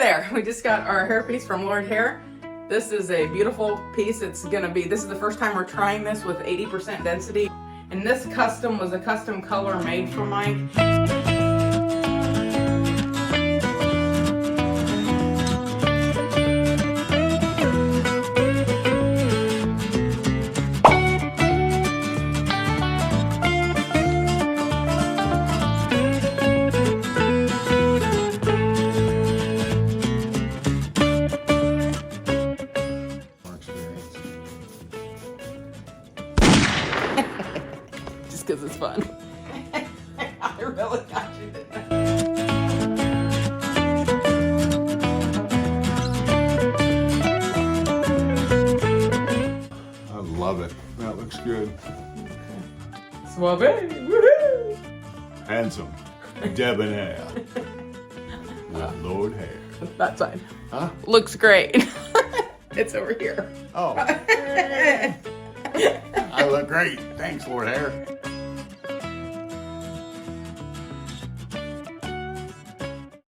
there, we just got our hairpiece from Lordhair. This is a beautiful piece. This is the first time we're trying this with 80% density. And this custom was a custom color made for Mike. Because it's fun. I really got you there. I love it. That looks good. Suave, woohoo! Handsome, debonair. Lordhair. That side. Huh? Looks great. It's over here. Oh. I look great. Thanks, Lordhair.